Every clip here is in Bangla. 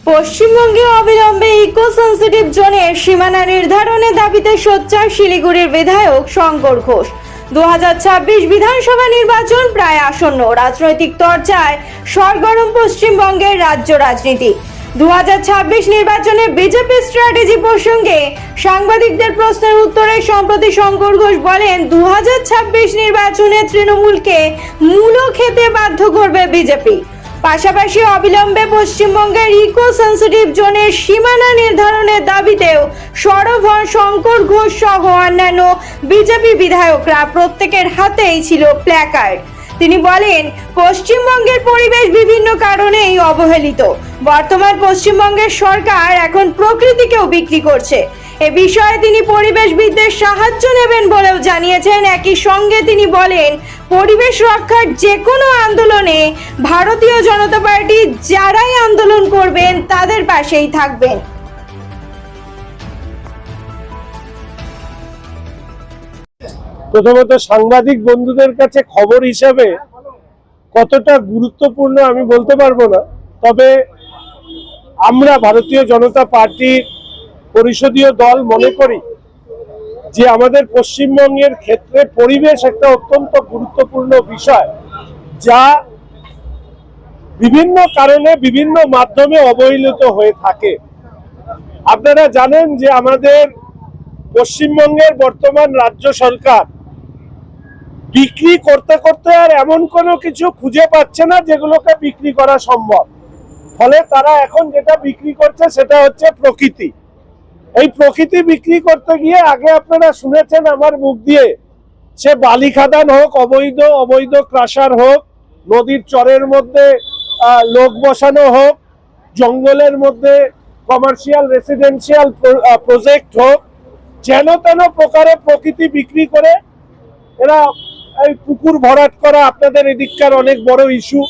পশ্চিমবঙ্গে অবিলম্বে ইকো সেন্সিটিভ জোনের সীমানা নির্ধারণের দাবিতে সোচ্চার শিলিগুড়ির বিধায়ক শঙ্কর ঘোষ। 2026 বিধানসভা নির্বাচন প্রায় আসন্ন, রাজনৈতিক চর্চায় সরগরম পশ্চিমবঙ্গের রাজ্য রাজনীতি। 2026 নির্বাচনে বিজেপি স্ট্র্যাটেজি প্রসঙ্গে সাংবাদিকদের প্রশ্নের উত্তরে সম্প্রতি শঙ্কর ঘোষ বলেন, 2026 নির্বাচনে তৃণমূলকে মূলো খেতে বাধ্য করবে বিজেপি। পাশাপাশি অবিলম্বে পশ্চিমবঙ্গের ইকো সেন্সিটিভ জোনের সীমানা নির্ধারণের দাবিতেও সরব হন শঙ্কর ঘোষ সহ অন্যান্য বিজেপি বিধায়করা। প্রত্যেকের হাতেই ছিল প্ল্যাকার্ড। তিনি বলেন, পশ্চিমবঙ্গের পরিবেশ বিভিন্ন কারণেই অবহেলিত। বর্তমান পশ্চিমবঙ্গের সরকার এখন প্রকৃতিকেও বিক্রি করছে। এ বিষয়ে তিনি পরিবেশবিদদের সাহায্য নেবেন বলেও জানিয়েছেন। একই সঙ্গে তিনি বলেন, পরিবেশ রক্ষার যে কোনো আন্দোলনে ভারতীয় জনতা পার্টি যারাই আন্দোলন করবেন তাদের পাশেই থাকবেন। প্রথমত সাংবাদিক বন্ধুদের কাছে খবর হিসাবে কতটা গুরুত্বপূর্ণ আমি বলতে পারবো না, তবে আমরা ভারতীয় জনতা পার্টির পরিষদীয় দল মনে করি যে আমাদের পশ্চিমবঙ্গের ক্ষেত্রে পরিবেশ একটা অত্যন্ত গুরুত্বপূর্ণ বিষয়, যা বিভিন্ন কারণে বিভিন্ন মাধ্যমে অবহেলিত হয়ে থাকে। আপনারা জানেন যে আমাদের পশ্চিমবঙ্গের বর্তমান রাজ্য সরকার বিক্রি করতে করতে আর এমন কোনো কিছু খুঁজে পাচ্ছে না যেগুলোকে বিক্রি করা সম্ভব। ফলে তারা এখন যেটা বিক্রি করছে সেটা হচ্ছে প্রকৃতি। এই প্রকৃতি বিক্রি করতে গিয়ে আগে আপনারা শুনেছেন আমার মুখ দিয়ে, সে বালি খাদান হোক, অবৈধ ক্রাশার হোক, নদীর চরের মধ্যে লোক বসানো হোক, জঙ্গলের মধ্যে কমার্শিয়াল রেসিডেন্সিয়াল প্রজেক্ট হোক, যেন তেন প্রকারে প্রকৃতি বিক্রি করে এরা এই পুকুর ভরাট করা, আপনাদের এদিককার অনেক বড় ইস্যু,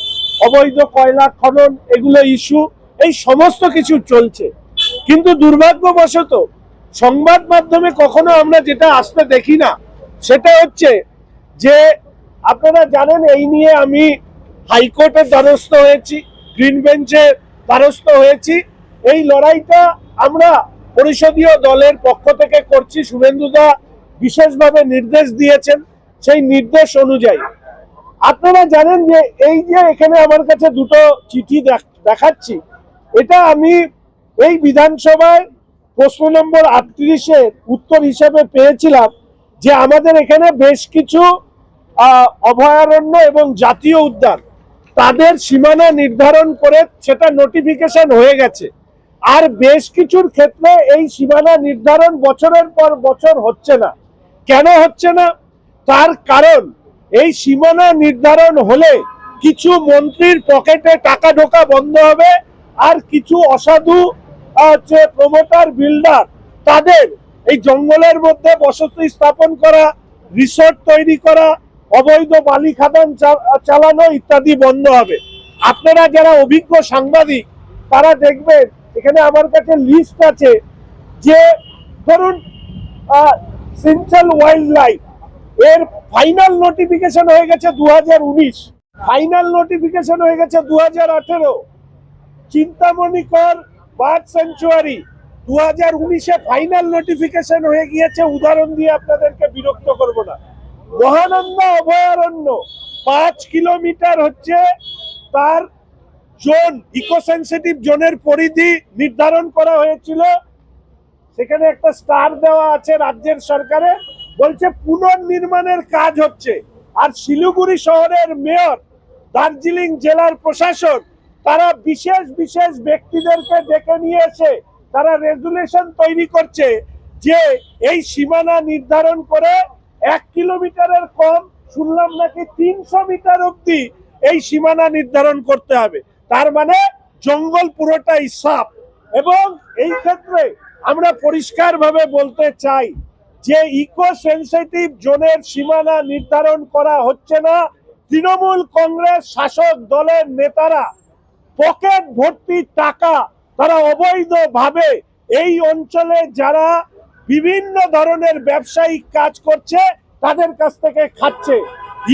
অবৈধ কয়লা খনন, এগুলো ইস্যু, এই সমস্ত কিছু চলছে। কিন্তু দুর্ভাগ্যবশত সংবাদ মাধ্যমে কখনো আমরা যেটা আসতে দেখি না, সেটা হচ্ছে যে আপনারা জানেন এই নিয়ে আমি হাইকোর্টের দ্বারস্থ হয়েছি, গ্রিন বেঞ্চের দ্বারস্থ হয়েছি। এই লড়াইটা আমরা পরিষদীয় দলের পক্ষ থেকে করছি। শুভেন্দুদা বিশেষভাবে নির্দেশ দিয়েছেন, সেই নির্দেশ অনুযায়ী আপনারা জানেন যে এই যে এখানে আমার কাছে দুটো চিঠি দেখাচ্ছি, এটা আমি এই বিধানসভায় প্রশ্ন নম্বর 38-এর উত্তর হিসেবে পেয়েছিলাম যে আমাদের এখানে বেশ কিছু অভয়ারণ্য এবং জাতীয় উদ্যান, তাদের সীমানা নির্ধারণ করে সেটা নোটিফিকেশন হয়ে গেছে। আর বেশ কিছুর ক্ষেত্রে এই সীমানা নির্ধারণ বছরের পর বছর হচ্ছে না। কেন হচ্ছে না? তার কারণ এই সীমানা নির্ধারণ হলে কিছু মন্ত্রীর পকেটে টাকা ঢোকা বন্ধ হবে, আর কিছু অসাধু প্রমোটার বিল্ডার তাদের এই জঙ্গলের মধ্যে বসতি স্থাপন করা, রিসোর্ট তৈরি করা, অবৈধ বালি খাদান চালানো ইত্যাদি বন্ধ হবে। আপনারা যারা অভিজ্ঞ সাংবাদিক তারা দেখবেন এখানে আমার কাছে লিস্ট আছে যে ধরুন সেন্ট্রাল ওয়াইল্ড লাইফ এর ফাইনাল নোটিফিকেশন হয়ে গেছে 2019, ফাইনাল নোটিফিকেশন হয়ে গেছে 2018, চিন্তামণিকর বার্ড স্যাংচুয়ারি 2019-এ ফাইনাল নোটিফিকেশন হয়ে গিয়েছে। উদাহরণ দিয়ে আপনাদেরকে বিরক্ত করব না। মহানন্দা অভয়ারণ্য 5 কিলোমিটার হচ্ছে তার জোন, ইকো সেন্সিটিভ জোনের পরিধি নির্ধারণ করা হয়েছিল। সেখানে একটা স্টার দেওয়া আছে রাজ্যের সরকারে, বলছে পুনর্নির্মাণের কাজ হচ্ছে। আর শিলিগুড়ি শহরের মেয়র, দার্জিলিং জেলার প্রশাসন, তারা বিশেষ বিশেষ ব্যক্তিদেরকে ডেকে নিয়ে এসে তারা রেজুলেশন তৈরি করছে যে এই সীমানা নির্ধারণ করে 1 কিলোমিটারের কম, শুনলাম নাকি 300 মিটার অব্দি এই সীমানা নির্ধারণ করতে হবে। তার মানে জঙ্গল পুরোটাই সাফ। এবং এই ক্ষেত্রে আমরা পরিষ্কারভাবে বলতে চাই যে ইকো সেন্সিটিভ জোনের সীমানা নির্ধারণ করা হচ্ছে না। তৃণমূল কংগ্রেস শাসক দলের নেতারা পকেট ভর্তি টাকা তারা অবৈধভাবে এই অঞ্চলে যারা বিভিন্ন ধরনের ব্যবসায়িক কাজ করছে তাদের কাছ থেকে খাচ্ছে।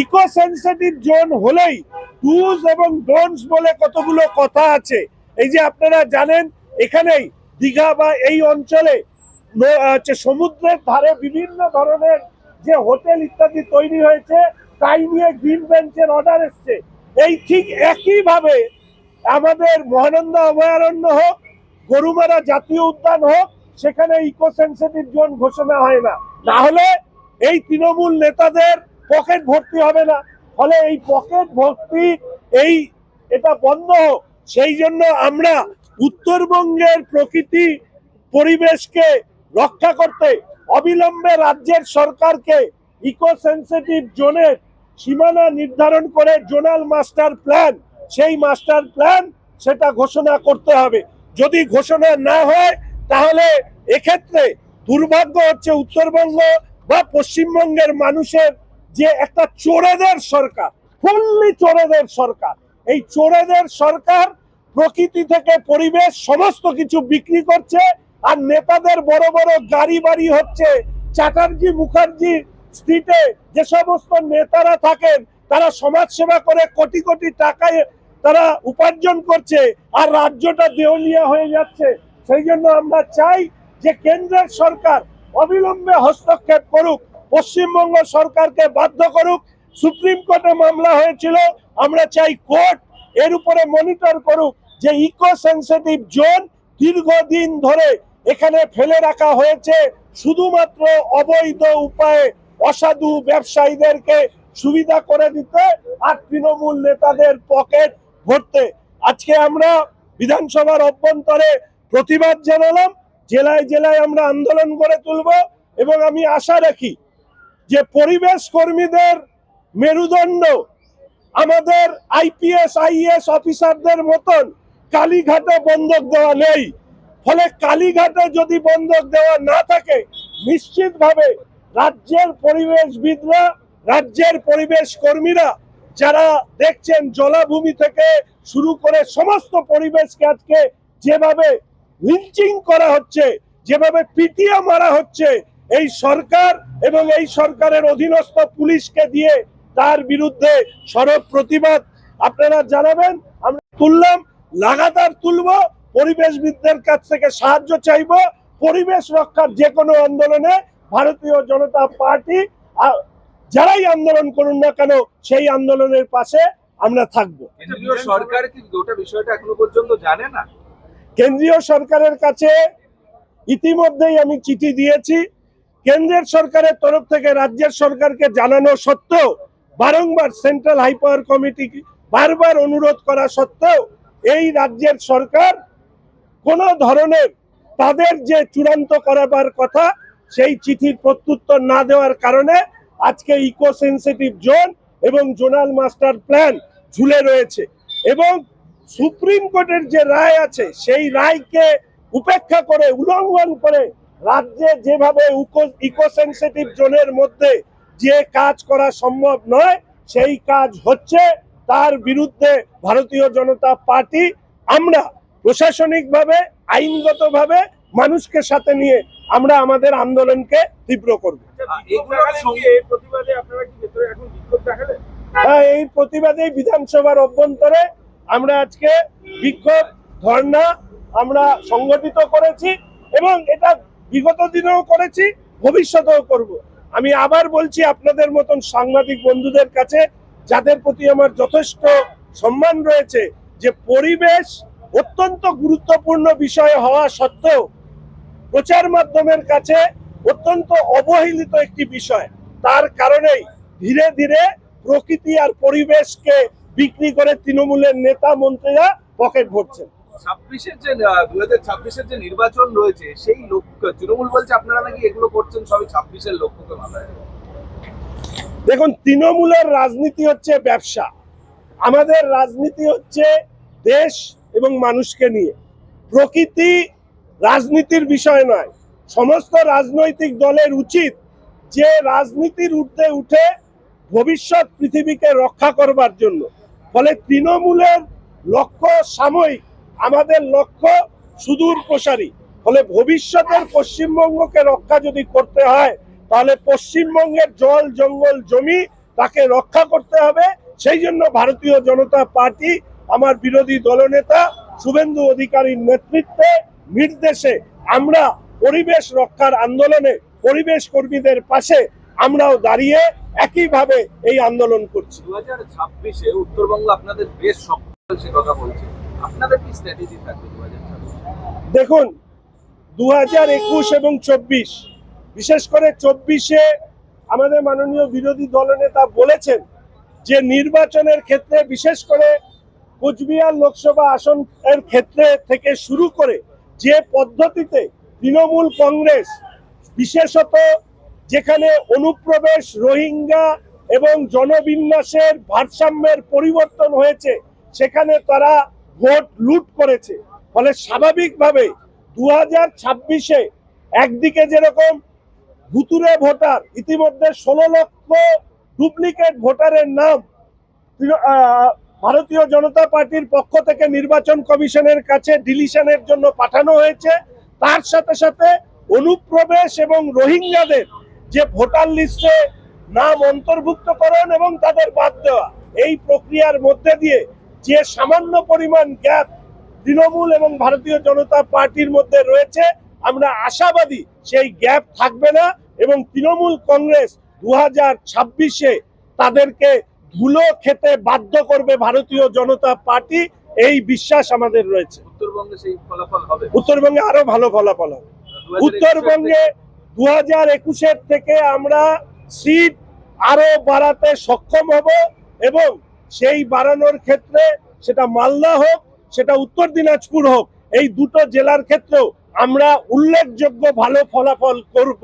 ইকো সেন্সিটিভ জোন হলেই ডুজ এবং ডোন্টস বলে কতগুলো কথা আছে, এই যে আপনারা জানেন এখানেই দীঘা বা এই অঞ্চলে সমুদ্রের ধারে বিভিন্ন ধরনের যে হোটেল ইত্যাদি তৈরি হয়েছে, তাই নিয়ে গ্রিন বেঞ্চের অর্ডার এসছে। এই ঠিক একইভাবে আমাদের মহানন্দা অভয়ারণ্য হোক, গরুমারা জাতীয় উদ্যান হোক, সেখানে ইকো সেন্সিটিভ জোন ঘোষণা হয় না। না হলে এই তৃণমূল নেতাদের পকেট ভর্তি হবে না। ফলে এই পকেট ভর্তি এটা বন্ধ হোক, সেই জন্য আমরা উত্তরবঙ্গের প্রকৃতি পরিবেশকে রক্ষা করতে অবিলম্বে রাজ্যের সরকারকে ইকো সেন্সিটিভ জোনের সীমানা নির্ধারণ করে জোনাল মাস্টার প্ল্যান, সেই মাস্টার প্ল্যান সেটা ঘোষণা করতে হবে। যদি ঘোষণা না হয় তাহলে এক্ষেত্রে দুর্ভাগ্য হচ্ছে উত্তরবঙ্গ বা পশ্চিমবঙ্গের মানুষের যে একটা চোরেদের সরকার, ফুললি চোরেদের সরকার। এই চোরেদের সরকার প্রকৃতি থেকে পরিবেশ সমস্ত কিছু বিক্রি করছে, আর নেতাদের বড় বড় গাড়ি বাড়ি হচ্ছে। চ্যাটার্জি মুখার্জি স্ট্রিটে যে সমস্ত নেতারা থাকেন তারা সমাজ সেবা করে কোটি কোটি টাকায় তারা উপার্জন করছে, আর রাজ্যটা দেউলিয়া হয়ে যাচ্ছে। সেই জন্য আমরা চাই যে কেন্দ্রের সরকার অবিলম্বে হস্তক্ষেপ করুক, পশ্চিমবঙ্গ সরকারকে বাধ্য করুক। সুপ্রিম কোর্টে মামলা হয়েছিল, আমরা চাই কোর্ট এর উপরে মনিটর করুক যে ইকো সেন্সিটিভ জোন দীর্ঘদিন ধরে এখানে ফেলে রাখা হয়েছে শুধুমাত্র অবৈধ উপায়ে অসাধু ব্যবসায়ীদেরকে সুবিধা করে দিতে আর তৃণমূল নেতাদের পকেট ভরতে। আজকে আমরা বিধানসভার অভ্যন্তরে প্রতিবাদ জানালাম, জেলায় জেলায় আমরা আন্দোলন করে তুলব, এবং আমি আশা রাখি যে পরিবেশ কর্মীদের মেরুদণ্ড আমাদের আইপিএস আইএস অফিসারদের মতন কালীঘাটে বন্ধক দেওয়া নেই। ফলে কালীঘাটে যদি বন্ধক দেওয়া না থাকে, নিশ্চিতভাবে রাজ্যের পরিবেশবিদরা, রাজ্যের পরিবেশ কর্মীরা যারা দেখছেন জলাভূমি থেকে শুরু করে সমস্ত পরিবেশকে আজকে যেভাবে লিঞ্চিং করা হচ্ছে, যেভাবে পিটিয়ে মারা হচ্ছে, এই সরকার এবং এই সরকারের অধীনস্থ পুলিশকে দিয়ে তার বিরুদ্ধে সরব প্রতিবাদ আপনারা জানাবেন। আমরা তুললাম, লাগাতার তুলব, পরিবেশবিদদের কাছ থেকে সাহায্য চাইব। পরিবেশ রক্ষার যে কোনো আন্দোলনে ভারতীয় জনতা পার্টি যারাই আন্দোলন করুন না কেন সেই আন্দোলনের পাশে আমরা থাকবো। কেন্দ্রীয় সরকার কি গোটা বিষয়টা এখনো পর্যন্ত জানে না? কেন্দ্রীয় সরকারের কাছে ইতিমধ্যেই আমি চিঠি দিয়েছি। কেন্দ্রের সরকারের তরফ থেকে রাজ্যের সরকারকে জানানো সত্ত্বেও, বারংবার সেন্ট্রাল হাই পাওয়ার কমিটি বারবার অনুরোধ করা সত্ত্বেও এই রাজ্যের সরকার কোনো ধরনের তাদের যে চূড়ান্ত করাবার কথা সেই চিঠির প্রত্যুত্তর না দেওয়ার কারণে আজকে ইকো সেন্সিটিভ জোন এবং জোনাল মাস্টার প্ল্যান ঝুলে রয়েছে। এবং সুপ্রিম কোর্টের যে রায় আছে সেই রায়কে উপেক্ষা করে, উল্লঙ্ঘন করে রাজ্যে যেভাবে ইকো সেন্সিটিভ জোনের মধ্যে যে কাজ করা সম্ভব নয় সেই কাজ হচ্ছে, তার বিরুদ্ধে ভারতীয় জনতা পার্টি আমরা প্রশাসনিকভাবে, আইনগতভাবে মানুষকে সাথে নিয়ে আমরা আমাদের আন্দোলনকে তীব্র করব। হ্যাঁ, এই প্রতিবাদে বিধানসভার অভ্যন্তরে আমরা আজকে বিক্ষোভ ধর্ণা আমরা সংগঠিত করেছি, এবং এটা বিগত দিনেও করেছি, ভবিষ্যতেও করব। আমি আবার বলছি আপনাদের মতন সাংবাদিক বন্ধুদের কাছে, যাদের প্রতি আমার যথেষ্ট সম্মান রয়েছে, যে পরিবেশ অত্যন্ত গুরুত্বপূর্ণ বিষয় হওয়া সত্ত্বেও প্রচার মাধ্যমের কাছে অত্যন্ত অবহেলিত একটি বিষয়। তার কারণেই ধীরে ধীরে প্রকৃতি আর পরিবেশকে বিক্রি করে তৃণমূলের নেতা মন্ত্রীরা পকেট ভরছেন। 2026-এর যে নির্বাচন রয়েছে সেই লক্ষ্য তৃণমূল বলছে আপনারা নাকি এগুলো করছেন সবই 26-এর লক্ষ্যকে মাথায়। দেখুন, তৃণমূলের রাজনীতি হচ্ছে ব্যবসা, আমাদের রাজনীতি হচ্ছে দেশ এবং মানুষকে নিয়ে। প্রকৃতি রাজনীতির বিষয় নয়। সমস্ত রাজনৈতিক দলের উচিত যে রাজনীতির ঊর্ধ্বে উঠে ভবিষ্যৎ পৃথিবীকে রক্ষা করবার জন্য। ফলে তৃণমূলের লক্ষ্য সাময়িক, আমাদের লক্ষ্য সুদূর প্রসারী। ফলে ভবিষ্যতের পশ্চিমবঙ্গকে রক্ষা যদি করতে হয় তাহলে পশ্চিমবঙ্গের জল জঙ্গল জমি তাকে রক্ষা করতে হবে। সেই জন্য ভারতীয় জনতা পার্টি, আমার বিরোধী দলনেতা শুভেন্দু অধিকারীর নেতৃত্বে নির্দেশে আমরা পরিবেশ রক্ষার আন্দোলনে পরিবেশ কর্মীদের পাশে আমরাও দাঁড়িয়ে একইভাবে এই আন্দোলন করছি। 2026-এ উত্তরবঙ্গ আপনাদের বেশ শক্ত সে কথা বলছে, আপনাদের কি স্ট্র্যাটেজি থাকবে 2026? দেখুন, 2021 এবং 24, বিশেষ করে 24-এ আমাদের মাননীয় বিরোধী দলনেতা বলেছেন যে নির্বাচনের ক্ষেত্রে, বিশেষ করে কোচবিহার লোকসভা আসনের ক্ষেত্রে থেকে শুরু করে যে পদ্ধতিতে তৃণমূল কংগ্রেস, বিশেষত যেখানে অনুপ্রবেশ, রোহিঙ্গা এবং জনবিন্যাসের ভারসাম্যের পরিবর্তন হয়েছে, সেখানে তারা ভোট লুট করেছে। ফলে স্বাভাবিকভাবে 2026-এ একদিকে যেরকম ভুতুরে ভোটার, ইতিমধ্যে 16 লক্ষ ডুপ্লিকেট ভোটারের নাম ভারতীয় জনতা পার্টির পক্ষ থেকে নির্বাচন কমিশনের কাছে ডিলিশনের জন্য পাঠানো হয়েছে, তার সাথে সাথে অনুপ্রবেশ এবং রোহিঙ্গাদের যে ভোটার লিস্টে নাম অন্তর্ভুক্তকরণ এবং তাদের বাদ দেওয়া, এই প্রক্রিয়ার মধ্যে দিয়ে যে সামান্য পরিমাণ গ্যাপ তৃণমূল এবং ভারতীয় জনতা পার্টির মধ্যে রয়েছে, আমরা আশাবাদী সেই গ্যাপ থাকবে না এবং তৃণমূল কংগ্রেস 2026-এ তাদেরকে ধুলো খেতে বাধ্য করবে ভারতীয় জনতা পার্টি, এই বিশ্বাস আমাদের রয়েছে। উত্তরবঙ্গে সেই ফলাফল হবে? উত্তরবঙ্গে আরো ভালো ফলাফল হবে। উত্তরবঙ্গে 2021-এর থেকে আমরা সিট আরো বাড়াতে সক্ষম হব এবং সেই বাড়ানোর ক্ষেত্রে সেটা মালদা হোক, সেটা উত্তর দিনাজপুর হোক, এই দুটো জেলার ক্ষেত্রেও আমরা উল্লেখযোগ্য ভালো ফলাফল করব।